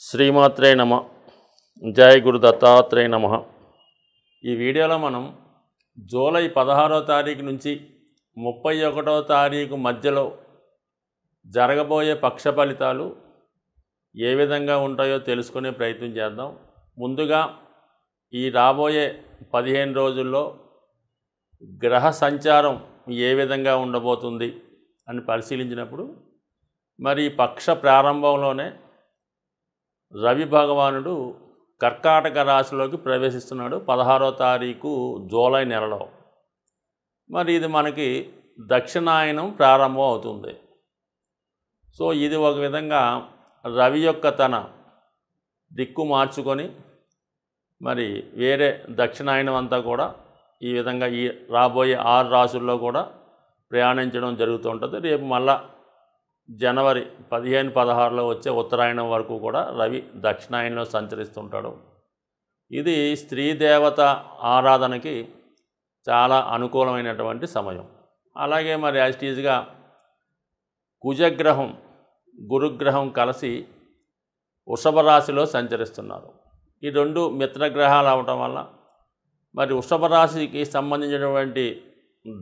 శ్రీమాత్రే నమ. జై గురు దత్తాత్రేయ నమ. ఈ వీడియోలో మనం జూలై 16వ తారీఖు నుంచి 31వ తారీఖు మధ్యలో జరగబోయే పక్ష ఫలితాలు ఏ విధంగా ఉంటాయో తెలుసుకునే ప్రయత్నం చేద్దాం. ముందుగా ఈ రాబోయే 15 రోజుల్లో గ్రహ సంచారం ఏ విధంగా ఉండబోతుంది అని పరిశీలించినప్పుడు మరి పక్ష ప్రారంభంలోనే రవి భగవానుడు కర్కాటక రాశిలోకి ప్రవేశిస్తున్నాడు 16వ తారీఖు జూలై నెలలో. మరి ఇది మనకి దక్షిణాయనం ప్రారంభం అవుతుంది. సో ఇది ఒక విధంగా రవి యొక్క తన దిక్కు మార్చుకొని మరి వేరే దక్షిణాయనం అంతా కూడా ఈ విధంగా ఈ రాబోయే 6 రాశుల్లో కూడా ప్రయాణించడం జరుగుతూ ఉంటుంది. రేపు మళ్ళా జనవరి 15-16లో వచ్చే ఉత్తరాయణం వరకు కూడా రవి దక్షిణాయనంలో సంచరిస్తుంటాడు. ఇది స్త్రీ దేవత ఆరాధనకి చాలా అనుకూలమైనటువంటి సమయం. అలాగే మరి యాజిటీజ్గా కుజగ్రహం గురుగ్రహం కలిసి వృషభ రాశిలో సంచరిస్తున్నారు. ఈ రెండు మిత్రగ్రహాలు అవటం వల్ల మరి వృషభ రాశికి సంబంధించినటువంటి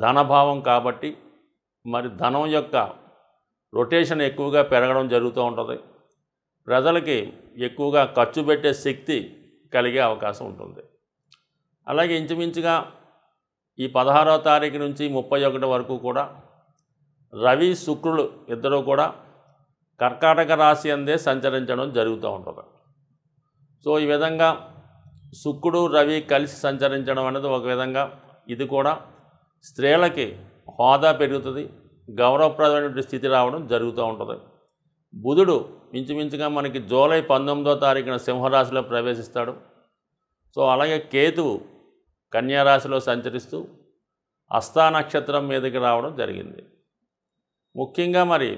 ధనభావం కాబట్టి మరి ధనం యొక్క రొటేషన్ ఎక్కువగా పెరగడం జరుగుతూ ఉంటుంది. ప్రజలకి ఎక్కువగా ఖర్చు పెట్టే శక్తి కలిగే అవకాశం ఉంటుంది. అలాగే ఇంచుమించుగా ఈ 16వ తారీఖు నుంచి 31 వరకు కూడా రవి శుక్రులు ఇద్దరు కూడా కర్కాటక రాశి అందే సంచరించడం జరుగుతూ ఉంటుంది. సో ఈ విధంగా శుక్రుడు రవి కలిసి సంచరించడం అనేది ఒక విధంగా ఇది కూడా స్త్రీలకి హోదా పెరుగుతుంది, గౌరవప్రదమైన స్థితి రావడం జరుగుతూ ఉంటుంది. బుధుడు ఇంచుమించుగా మనకి జూలై 19వ తారీఖున సింహరాశిలో ప్రవేశిస్తాడు. సో అలాగే కేతువు కన్యారాశిలో సంచరిస్తూ హస్తా నక్షత్రం మీదకి రావడం జరిగింది. ముఖ్యంగా మరి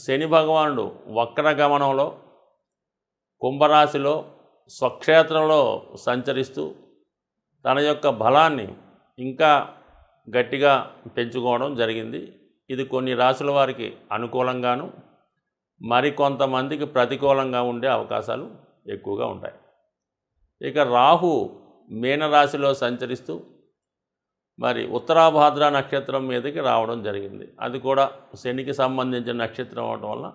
శని భగవానుడు వక్రగమనంలో కుంభరాశిలో స్వక్షేత్రంలో సంచరిస్తూ తన యొక్క బలాన్ని ఇంకా గట్టిగా పెంచుకోవడం జరిగింది. ఇది కొన్ని రాశుల వారికి అనుకూలంగాను మరికొంతమందికి ప్రతికూలంగా ఉండే అవకాశాలు ఎక్కువగా ఉంటాయి. ఇక రాహు మీనరాశిలో సంచరిస్తూ మరి ఉత్తరాభాద్ర నక్షత్రం మీదకి రావడం జరిగింది. అది కూడా శనికి సంబంధించిన నక్షత్రం అవడం వల్ల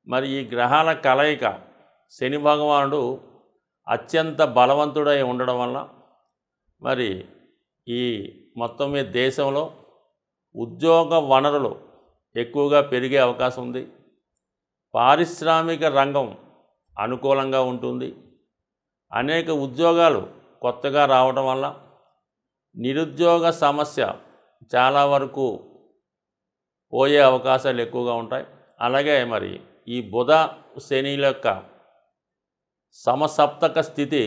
మరి ఈ గ్రహాల కలయిక శని భగవానుడు అత్యంత బలవంతుడై ఉండడం వల్ల మరి ఈ మొత్తం మీద దేశంలో ఉద్యోగ వనరులు ఎక్కువగా పెరిగే అవకాశం ఉంది. పారిశ్రామిక రంగం అనుకూలంగా ఉంటుంది. అనేక ఉద్యోగాలు కొత్తగా రావడం వల్ల నిరుద్యోగ సమస్య చాలా వరకు పోయే అవకాశాలు ఎక్కువగా ఉంటాయి. అలాగే మరి ఈ బుధ శనిల యొక్క సమసప్తక స్థితి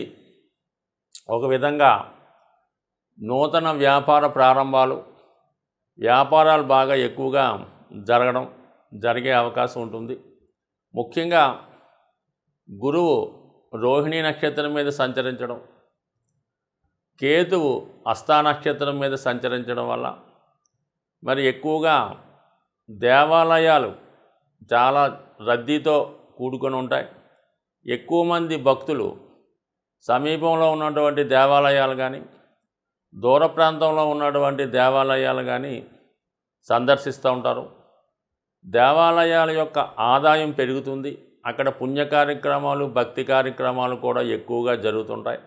ఒక విధంగా నూతన వ్యాపార ప్రారంభాలు వ్యాపారాలు బాగా ఎక్కువగా జరిగే అవకాశం ఉంటుంది. ముఖ్యంగా గురువు రోహిణి నక్షత్రం మీద సంచరించడం, కేతువు హస్తా నక్షత్రం మీద సంచరించడం వల్ల మరి ఎక్కువగా దేవాలయాలు చాలా రద్దీతో కూడుకొని ఉంటాయి. ఎక్కువ మంది భక్తులు సమీపంలో ఉన్నటువంటి దేవాలయాలు కానీ దూర ప్రాంతంలో ఉన్నటువంటి దేవాలయాలు కానీ సందర్శిస్తూ ఉంటారు. దేవాలయాల యొక్క ఆదాయం పెరుగుతుంది. అక్కడ పుణ్య కార్యక్రమాలు భక్తి కార్యక్రమాలు కూడా ఎక్కువగా జరుగుతుంటాయి.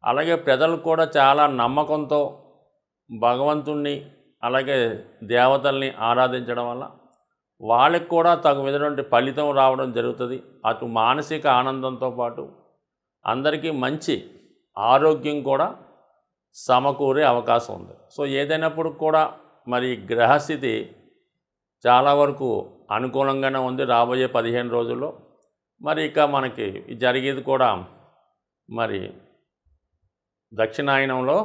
అలాగే ప్రజలు కూడా చాలా నమ్మకంతో భగవంతుణ్ణి అలాగే దేవతల్ని ఆరాధించడం వల్ల వాళ్ళకి కూడా తగు విధమైన ఫలితం రావడం జరుగుతుంది. అటు మానసిక ఆనందంతో పాటు అందరికీ మంచి ఆరోగ్యం కూడా సమకూరే అవకాశం ఉంది. సో ఏదైనప్పుడు కూడా మరి గ్రహస్థితి చాలా వరకు అనుకూలంగానే ఉంది రాబోయే 15 రోజుల్లో. మరి ఇక మనకి జరిగేది కూడా మరి దక్షిణాయనంలో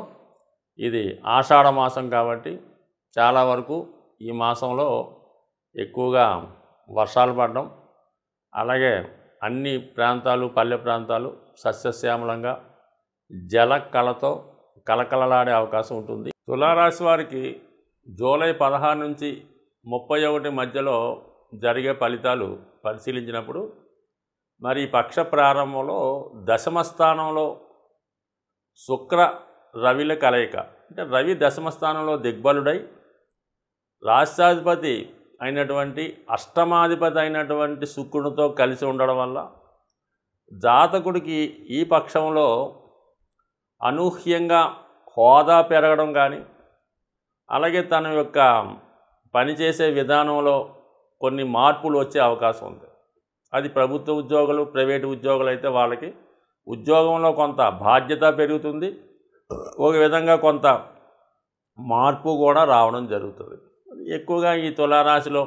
ఇది ఆషాఢ మాసం కాబట్టి చాలా వరకు ఈ మాసంలో ఎక్కువగా వర్షాలు పడడం, అలాగే అన్ని ప్రాంతాలు పల్లె ప్రాంతాలు సస్యశ్యామలంగా జల కళతో కలకలలాడే అవకాశం ఉంటుంది. తులారాశి వారికి జూలై 16 నుంచి 31 మధ్యలో జరిగే ఫలితాలు పరిశీలించినప్పుడు మరి ఈ పక్ష ప్రారంభంలో దశమ స్థానంలో శుక్ర రవిల కలయిక, అంటే రవి దశమ స్థానంలో దిగ్బలుడై రాష్ట్రాధిపతి అయినటువంటి అష్టమాధిపతి అయినటువంటి శుక్రునితో కలిసి ఉండడం వల్ల జాతకుడికి ఈ పక్షంలో అనూహ్యంగా హోదా పెరగడం కానీ, అలాగే తన యొక్క పనిచేసే విధానంలో కొన్ని మార్పులు వచ్చే అవకాశం ఉంది. అది ప్రభుత్వ ఉద్యోగులు, ప్రైవేటు ఉద్యోగులు అయితే వాళ్ళకి ఉద్యోగంలో కొంత బాధ్యత పెరుగుతుంది, ఒక విధంగా కొంత మార్పు కూడా రావడం జరుగుతుంది. ఎక్కువగా ఈ తులారాశిలో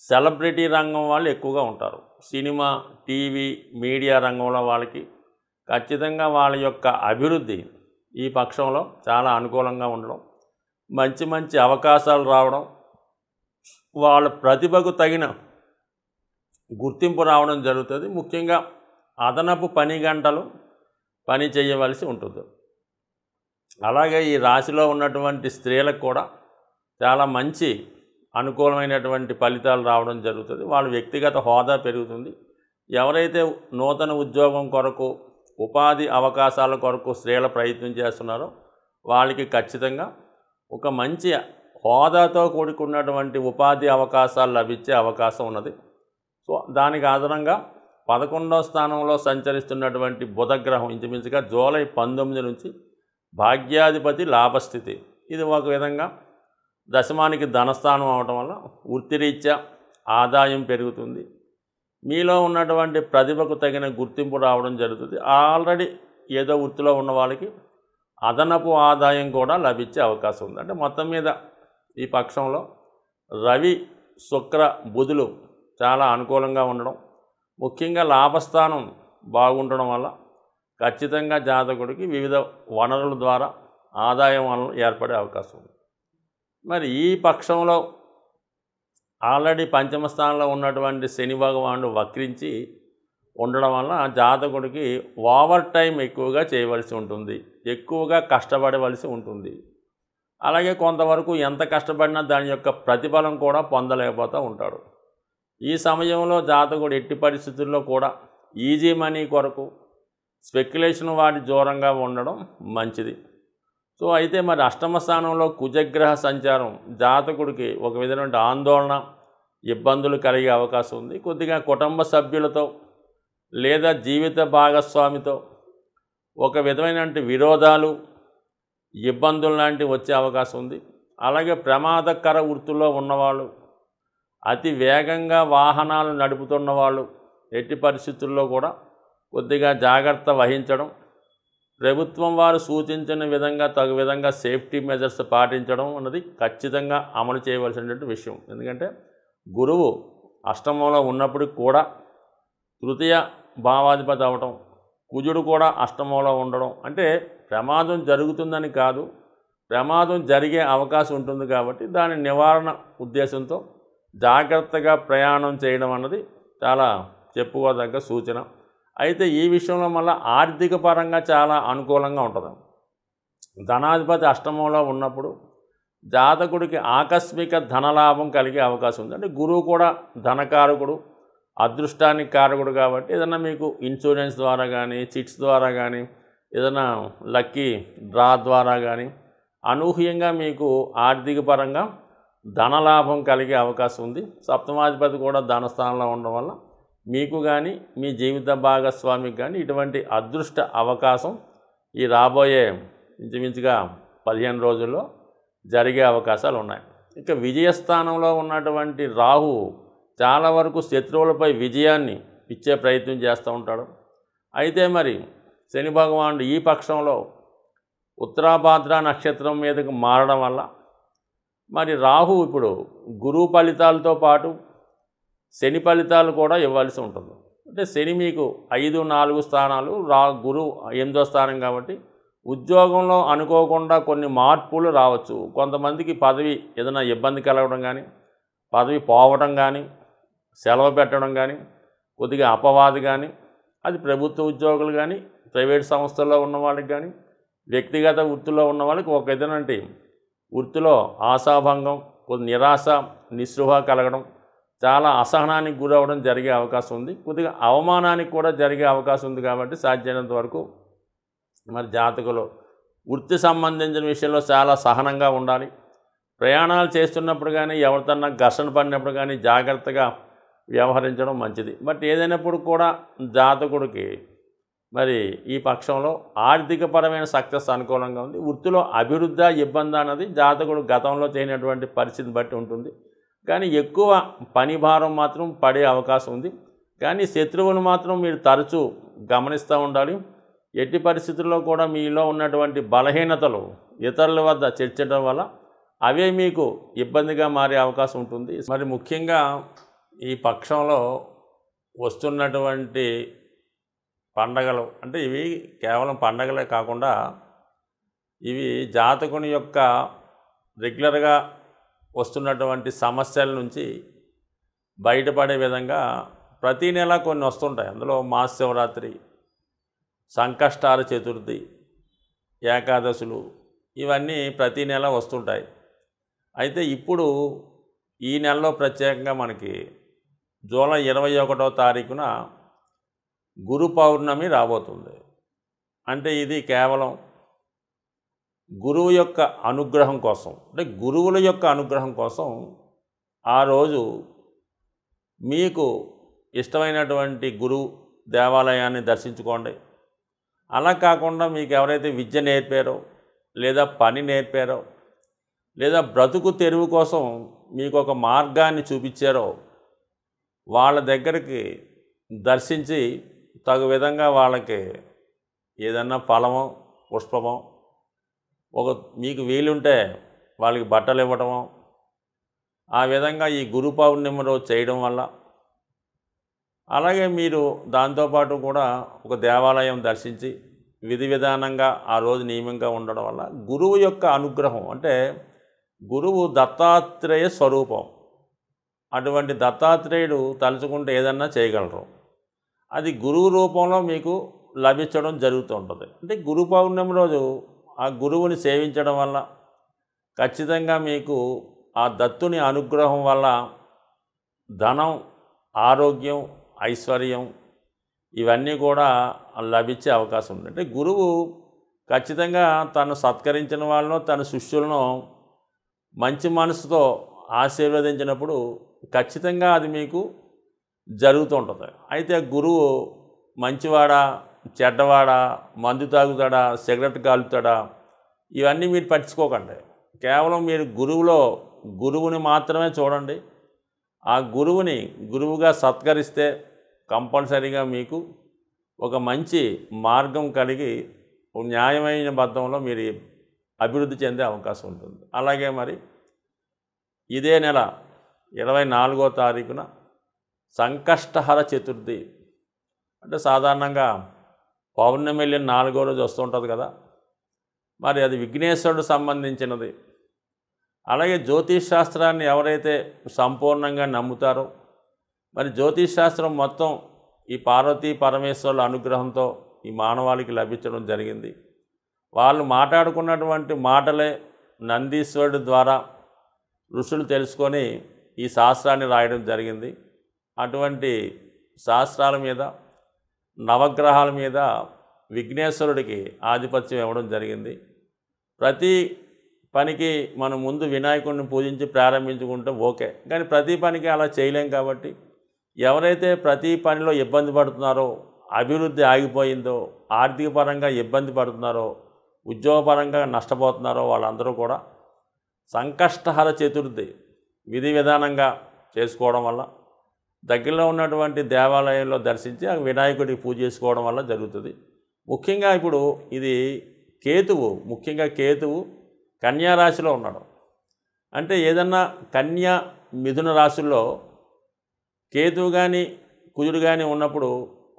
సెలబ్రిటీ రంగం వాళ్ళు ఎక్కువగా ఉంటారు. సినిమా, టీవీ, మీడియా రంగంలో వాళ్ళకి ఖచ్చితంగా వాళ్ళ యొక్క అభివృద్ధి ఈ పక్షంలో చాలా అనుకూలంగా ఉండడం, మంచి మంచి అవకాశాలు రావడం, వాళ్ళ ప్రతిభకు తగిన గుర్తింపు రావడం జరుగుతుంది. ముఖ్యంగా అదనపు పని గంటలు పని చేయవలసి ఉంటుంది. అలాగే ఈ రాశిలో ఉన్నటువంటి స్త్రీలకు కూడా చాలా మంచి అనుకూలమైనటువంటి ఫలితాలు రావడం జరుగుతుంది. వాళ్ళ వ్యక్తిగత హోదా పెరుగుతుంది. ఎవరైతే నూతన ఉద్యోగం కొరకు, ఉపాధి అవకాశాల కొరకు స్త్రీల ప్రయత్నం చేస్తున్నారో వాళ్ళకి ఖచ్చితంగా ఒక మంచి హోదాతో కూడుకున్నటువంటి ఉపాధి అవకాశాలు లభించే అవకాశం ఉన్నది. సో దానికి ఆధారంగా 11వ స్థానంలో సంచరిస్తున్నటువంటి బుధగ్రహం ఇంచుమించుగా జూలై 19 నుంచి భాగ్యాధిపతి లాభస్థితి, ఇది ఒక విధంగా దశమానికి ధనస్థానం అవడం వల్ల వృత్తిరీత్యా ఆదాయం పెరుగుతుంది. మీలో ఉన్నటువంటి ప్రతిభకు తగిన గుర్తింపు రావడం జరుగుతుంది. ఆల్రెడీ ఏదో వృత్తిలో ఉన్న వాళ్ళకి అదనపు ఆదాయం కూడా లభించే అవకాశం ఉంది. అంటే మొత్తం మీద ఈ పక్షంలో రవి, శుక్ర, బుధులు చాలా అనుకూలంగా ఉండడం, ముఖ్యంగా లాభస్థానం బాగుండడం వల్ల ఖచ్చితంగా జాతకుడికి వివిధ వనరుల ద్వారా ఆదాయం వనరులు ఏర్పడే అవకాశం ఉంది. మరి ఈ పక్షంలో ఆల్రెడీ పంచమ స్థానంలో ఉన్నటువంటి శని భగవానుడు వక్రించి ఉండడం వల్ల జాతకుడికి ఓవర్ టైం ఎక్కువగా చేయవలసి ఉంటుంది, ఎక్కువగా కష్టపడవలసి ఉంటుంది. అలాగే కొంతవరకు ఎంత కష్టపడినా దాని యొక్క ప్రతిఫలం కూడా పొందలేకపోతూ ఉంటాడు. ఈ సమయంలో జాతకుడు ఎట్టి పరిస్థితుల్లో కూడా ఈజీ మనీ కొరకు స్పెక్యులేషన్ వాటి దూరంగా ఉండడం మంచిది. సో అయితే మరి అష్టమ స్థానంలో కుజగ్రహ సంచారం జాతకుడికి ఒక విధమైన ఆందోళన, ఇబ్బందులు కలిగే అవకాశం ఉంది. కొద్దిగా కుటుంబ సభ్యులతో లేదా జీవిత భాగస్వామితో ఒక విధమైన విరోధాలు, ఇబ్బందులు లాంటివి వచ్చే అవకాశం ఉంది. అలాగే ప్రమాదకర వృత్తుల్లో ఉన్నవాళ్ళు, అతి వేగంగా వాహనాలు నడుపుతున్న వాళ్ళు ఎట్టి పరిస్థితుల్లో కూడా కొద్దిగా జాగ్రత్త వహించడం, ప్రభుత్వం వారు సూచించిన విధంగా తగు విధంగా సేఫ్టీ మెజర్స్ పాటించడం అన్నది ఖచ్చితంగా అమలు చేయవలసినటువంటి విషయం. ఎందుకంటే గురువు అష్టమంలో ఉన్నప్పటికి కూడా తృతీయ భావాధిపతి అవటం, కుజుడు కూడా అష్టమంలో ఉండడం అంటే ప్రమాదం జరుగుతుందని కాదు, ప్రమాదం జరిగే అవకాశం ఉంటుంది. కాబట్టి దాని నివారణ ఉద్దేశంతో జాగ్రత్తగా ప్రయాణం చేయడం అన్నది చాలా చెప్పుకోదగ్గ సూచన. అయితే ఈ విషయంలో మళ్ళీ ఆర్థిక పరంగా చాలా అనుకూలంగా ఉంటుంది. ధనాధిపతి అష్టమంలో ఉన్నప్పుడు జాతకుడికి ఆకస్మిక ధనలాభం కలిగే అవకాశం ఉంది. అంటే గురువు కూడా ధనకారకుడు, అదృష్టానికి కారకుడు. కాబట్టి ఏదైనా మీకు ఇన్సూరెన్స్ ద్వారా కానీ, చిట్స్ ద్వారా కానీ, ఏదైనా లక్కీ డ్రా ద్వారా కానీ అనూహ్యంగా మీకు ఆర్థిక పరంగా ధనలాభం కలిగే అవకాశం ఉంది. సప్తమాధిపతి కూడా ధనస్థానంలో ఉండడం వల్ల మీకు కానీ మీ జీవిత భాగస్వామికి కానీ ఇటువంటి అదృష్ట అవకాశం ఈ రాబోయే ఇంచుమించుగా 15 రోజుల్లో జరిగే అవకాశాలు ఉన్నాయి. ఇక విజయస్థానంలో ఉన్నటువంటి రాహు చాలా వరకు శత్రువులపై విజయాన్ని ఇచ్చే ప్రయత్నం చేస్తూ ఉంటాడు. అయితే మరి శని భగవానుడు ఈ పక్షంలో ఉత్తరాభాద్ర నక్షత్రం మీదకు మారడం వల్ల మరి రాహు ఇప్పుడు గురువు ఫలితాలతో పాటు శని ఫలితాలు కూడా ఇవ్వాల్సి ఉంటుంది. అంటే శని మీకు 5, 4 స్థానాలు, గురువు 8వ స్థానం. కాబట్టి ఉద్యోగంలో అనుకోకుండా కొన్ని మార్పులు రావచ్చు. కొంతమందికి పదవి ఏదైనా ఇబ్బంది కలగడం కానీ, పదవి పోవడం కానీ, సెలవు పెట్టడం కానీ, కొద్దిగా అపవాది కానీ, అది ప్రభుత్వ ఉద్యోగులు కానీ, ప్రైవేట్ సంస్థల్లో ఉన్న వాళ్ళకి కానీ, వ్యక్తిగత వృత్తిలో ఉన్న వాళ్ళకి ఒక విధంగా వృత్తిలో ఆశాభంగం, కొద్ది నిరాశ, నిస్పృహ కలగడం, చాలా అసహనానికి గురవడం జరిగే అవకాశం ఉంది. కొద్దిగా అవమానానికి కూడా జరిగే అవకాశం ఉంది. కాబట్టి సాధ్యమైనంత వరకు మరి జాతకులు వృత్తి సంబంధించిన విషయంలో చాలా సహనంగా ఉండాలి. ప్రయాణాలు చేస్తున్నప్పుడు కానీ ఎవరితోన్నా ఘర్షణ పడినప్పుడు కానీ జాగ్రత్తగా వ్యవహరించడం మంచిది. బట్ ఏదైనప్పుడు కూడా జాతకుడికి మరి ఈ పక్షంలో ఆర్థికపరమైన సక్సెస్ అనుకూలంగా ఉంది. వృత్తిలో అభివృద్ధి ఇబ్బంది అన్నది జాతకుడు గతంలో చేయనటువంటి పరిస్థితిని బట్టి ఉంటుంది. కానీ ఎక్కువ పని భారం మాత్రం పడే అవకాశం ఉంది. కానీ శత్రువులు మాత్రం మీరు తరచూ గమనిస్తూ ఉండాలి. ఎట్టి పరిస్థితుల్లో కూడా మీలో ఉన్నటువంటి బలహీనతలు ఇతరుల వద్ద చర్చించడం వల్ల అవే మీకు ఇబ్బందిగా మారే అవకాశం ఉంటుంది. మరి ముఖ్యంగా ఈ పక్షంలో వస్తున్నటువంటి పండగలు అంటే ఇవి కేవలం పండగలే కాకుండా ఇవి జాతకుని యొక్క రెగ్యులర్గా వస్తున్నటువంటి సమస్యల నుంచి బయటపడే విధంగా ప్రతి నెల కొన్ని వస్తుంటాయి. అందులో మహాశివరాత్రి, సంకష్టాల చతుర్థి, ఏకాదశులు ఇవన్నీ ప్రతి నెల వస్తుంటాయి. అయితే ఇప్పుడు ఈ నెలలో ప్రత్యేకంగా మనకి జూలై 21వ తారీఖున గురు పౌర్ణమి రాబోతుంది. అంటే ఇది కేవలం గురువు యొక్క అనుగ్రహం కోసం, అంటే గురువుల యొక్క అనుగ్రహం కోసం ఆ రోజు మీకు ఇష్టమైనటువంటి గురువు దేవాలయాన్ని దర్శించుకోండి. అలా కాకుండా మీకు ఎవరైతే విద్య నేర్పారో లేదా పని నేర్పారో లేదా బ్రతుకు తెరువు కోసం మీకు ఒక మార్గాన్ని చూపించారో వాళ్ళ దగ్గరికి దర్శించి తగు విధంగా వాళ్ళకి ఏదన్నా ఫలమో పుష్పమో మీకు వీలుంటే వాళ్ళకి బట్టలు ఇవ్వటమో ఆ విధంగా ఈ గురు పౌర్ణమి రోజు చేయడం వల్ల, అలాగే మీరు దాంతోపాటు కూడా ఒక దేవాలయం దర్శించి విధి విధానంగా ఆ రోజు నియమంగా ఉండడం వల్ల గురువు యొక్క అనుగ్రహం, అంటే గురువు దత్తాత్రేయ స్వరూపం. అటువంటి దత్తాత్రేయుడు తలుచుకుంటే ఏదన్నా చేయగలరు. అది గురువు రూపంలో మీకు లభించడం జరుగుతూ ఉంటుంది. అంటే గురు పౌర్ణమి రోజు ఆ గురువుని సేవించడం వల్ల ఖచ్చితంగా మీకు ఆ దత్తుని అనుగ్రహం వల్ల ధనం, ఆరోగ్యం, ఐశ్వర్యం ఇవన్నీ కూడా లభించే అవకాశం ఉంది. అంటే గురువు ఖచ్చితంగా తను సత్కరించిన వాళ్ళను, తన శిష్యులను మంచి మనసుతో ఆశీర్వదించినప్పుడు ఖచ్చితంగా అది మీకు జరుగుతూ ఉంటుంది. అయితే గురువు మంచివాడా, చెడ్డవాడా, మందు తాగుతాడా, సిగరెట్ కాలుతాడా, ఇవన్నీ మీరు పట్టించుకోకండి. కేవలం మీరు గురువుని మాత్రమే చూడండి. ఆ గురువుని గురువుగా సత్కరిస్తే కంపల్సరీగా మీకు ఒక మంచి మార్గం కలిగి న్యాయమైన బద్ధంలో మీరు అభివృద్ధి చెందే అవకాశం ఉంటుంది. అలాగే మరి ఇదే నెల 24వ తారీఖున సంకష్టహర చతుర్థి, అంటే సాధారణంగా పౌర్ణమి వెళ్ళిన 4వ రోజు వస్తుంటుంది కదా, మరి అది విఘ్నేశ్వరుడు సంబంధించినది. అలాగే జ్యోతిష్ శాస్త్రాన్ని ఎవరైతే సంపూర్ణంగా నమ్ముతారో, మరి జ్యోతిష్ శాస్త్రం మొత్తం ఈ పార్వతీ పరమేశ్వరుల అనుగ్రహంతో ఈ మానవాళికి లభించడం జరిగింది. వాళ్ళు మాట్లాడుకున్నటువంటి మాటలే నందీశ్వరుడి ద్వారా ఋషులు తెలుసుకొని ఈ శాస్త్రాన్ని రాయడం జరిగింది. అటువంటి శాస్త్రాల మీద, నవగ్రహాల మీద విఘ్నేశ్వరుడికి ఆధిపత్యం ఇవ్వడం జరిగింది. ప్రతి పనికి మనం ముందు వినాయకుడిని పూజించి ప్రారంభించుకుంటే ఓకే, కానీ ప్రతి పనికి అలా చేయలేం. కాబట్టి ఎవరైతే ప్రతి పనిలో ఇబ్బంది పడుతున్నారో, అభివృద్ధి ఆగిపోయిందో, ఆర్థిక పరంగా ఇబ్బంది పడుతున్నారో, ఉద్యోగపరంగా నష్టపోతున్నారో వాళ్ళందరూ కూడా సంకష్టహర చతుర్థి విధి విధానంగా చేసుకోవడం వల్ల, దగ్గరలో ఉన్నటువంటి దేవాలయంలో దర్శించి ఆ వినాయకుడికి పూజ చేసుకోవడం వల్ల జరుగుతుంది. ముఖ్యంగా ఇప్పుడు ఇది ముఖ్యంగా కేతువు కన్యా రాశిలో ఉన్నాడు. అంటే ఏదన్నా కన్యా, మిథున రాశుల్లో కేతువు కానీ కుజుడు కానీ ఉన్నప్పుడు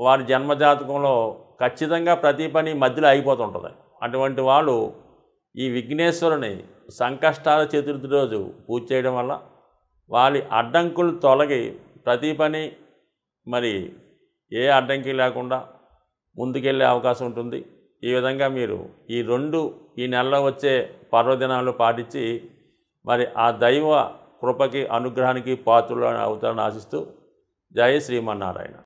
వారి జన్మజాతకంలో ఖచ్చితంగా ప్రతి పని మధ్యలో అయిపోతుంటుంది. అటువంటి వాళ్ళు ఈ విఘ్నేశ్వరుని సంకష్టాల చతుర్థి రోజు పూజ చేయడం వల్ల వారి అడ్డంకులు తొలగి ప్రతి పని మరి ఏ అడ్డంకి లేకుండా ముందుకెళ్ళే అవకాశం ఉంటుంది. ఈ విధంగా మీరు ఈ నెలలో వచ్చే పర్వదినాలు పాటించి మరి ఆ దైవ కృపకి అనుగ్రహానికి పాత్రులు అవుతారని ఆశిస్తూ జై శ్రీమన్నారాయణ.